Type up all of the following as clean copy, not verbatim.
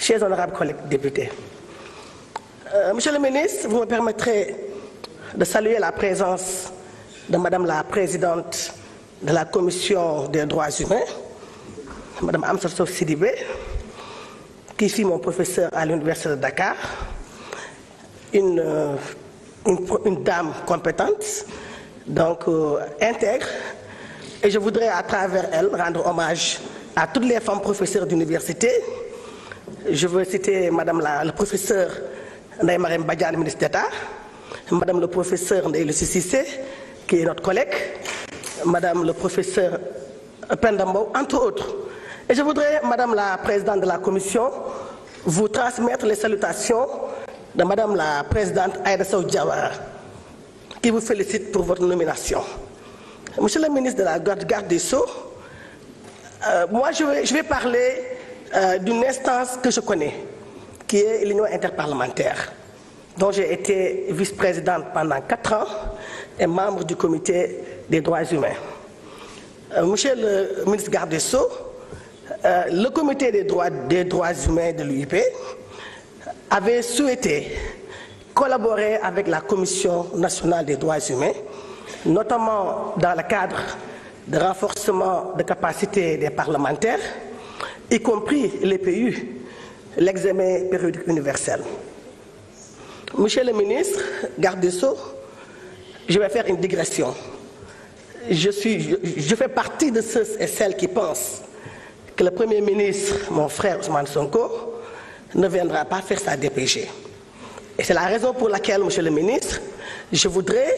chers honorables collègues députés, Monsieur le ministre, vous me permettrez de saluer la présence de Madame la Présidente de la Commission des droits humains, Madame Amsatou Sidibé, qui fut mon professeur à l'Université de Dakar, une dame compétente, donc intègre, et je voudrais à travers elle rendre hommage à toutes les femmes professeurs d'université. Je veux citer Madame le professeur Ndeye Marème Badiane, ministre d'État, Madame le professeur Ndeye Lucie Cissé, qui est notre collègue, Madame le professeur Pendambo, entre autres. Et je voudrais, Madame la Présidente de la Commission, vous transmettre les salutations de Madame la Présidente Aïda Sow Diawara, qui vous félicite pour votre nomination. Monsieur le ministre de la Garde des Sceaux, moi je vais parler d'une instance que je connais, qui est l'Union interparlementaire, dont j'ai été vice-présidente pendant 4 ans et membre du comité des droits humains. Monsieur le ministre Garde des Sceaux, le comité des droits humains de l'UIP avait souhaité collaborer avec la Commission nationale des droits humains, notamment dans le cadre de renforcement de capacité des parlementaires, y compris l'EPU, l'examen périodique universel. Monsieur le ministre Garde des Sceaux, je vais faire une digression. Je fais partie de ceux et celles qui pensent que le Premier ministre, mon frère Ousmane Sonko, ne viendra pas faire sa DPG. Et c'est la raison pour laquelle, Monsieur le ministre, je voudrais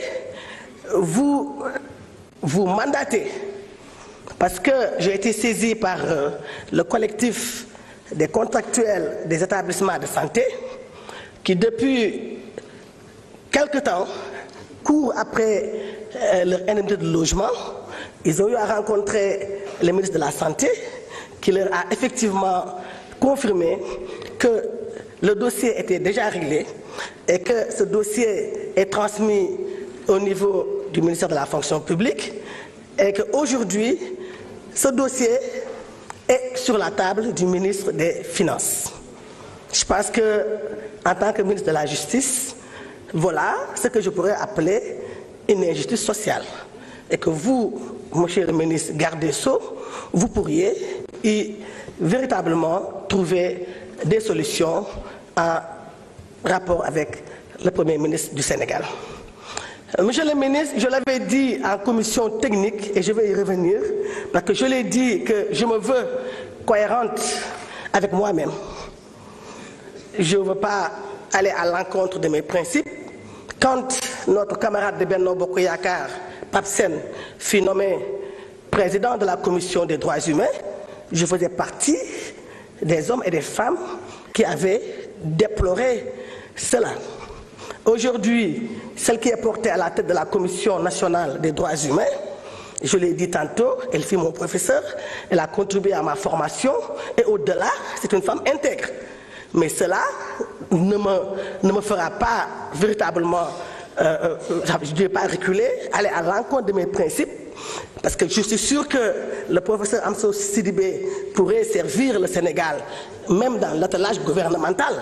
vous mandater, parce que j'ai été saisi par le collectif des contractuels des établissements de santé, qui depuis quelque temps courent après leur indemnité de logement. Ils ont eu à rencontrer le ministre de la Santé, qui leur a effectivement confirmé que le dossier était déjà réglé et que ce dossier est transmis au niveau du ministère de la Fonction publique et qu'aujourd'hui, ce dossier est sur la table du ministre des Finances. Je pense que, en tant que ministre de la Justice, voilà ce que je pourrais appeler une injustice sociale. Et que vous, monsieur le ministre Garde des Sceaux, vous pourriez y véritablement trouver des solutions en rapport avec le Premier ministre du Sénégal. Monsieur le ministre, je l'avais dit en commission technique, et je vais y revenir, parce que je l'ai dit que je me veux cohérente avec moi-même. Je ne veux pas aller à l'encontre de mes principes. Quand notre camarade de Benno Bokk Yakaar, Pape Sène, fut nommé président de la commission des droits humains, je faisais partie des hommes et des femmes qui avaient déploré cela. Aujourd'hui, celle qui est portée à la tête de la Commission nationale des droits humains, je l'ai dit tantôt, elle fut mon professeur, elle a contribué à ma formation et au-delà, c'est une femme intègre. Mais cela ne me fera pas véritablement, je ne vais pas reculer, aller à l'encontre de mes principes, parce que je suis sûr que le professeur Amsatou Sidibé pourrait servir le Sénégal, même dans l'attelage gouvernemental.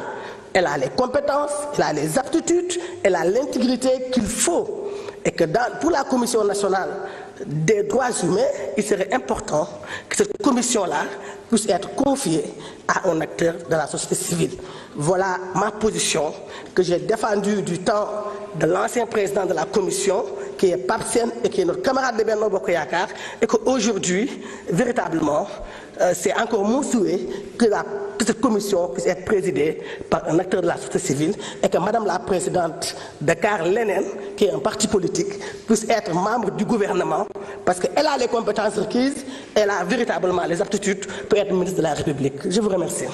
Elle a les compétences, elle a les aptitudes, elle a l'intégrité qu'il faut. Et que pour la Commission nationale des droits humains, il serait important que cette commission-là puisse être confiée à un acteur de la société civile. Voilà ma position que j'ai défendue du temps de l'ancien président de la commission, qui est Pape Sène et qui est notre camarade de Benno Bokk Yakaar, et qu'aujourd'hui, véritablement, c'est encore mon souhait que cette commission puisse être présidée par un acteur de la société civile et que Madame la Présidente Dakar Lénen, qui est un parti politique, puisse être membre du gouvernement parce qu'elle a les compétences requises, elle a véritablement les aptitudes pour être ministre de la République. Je vous remercie.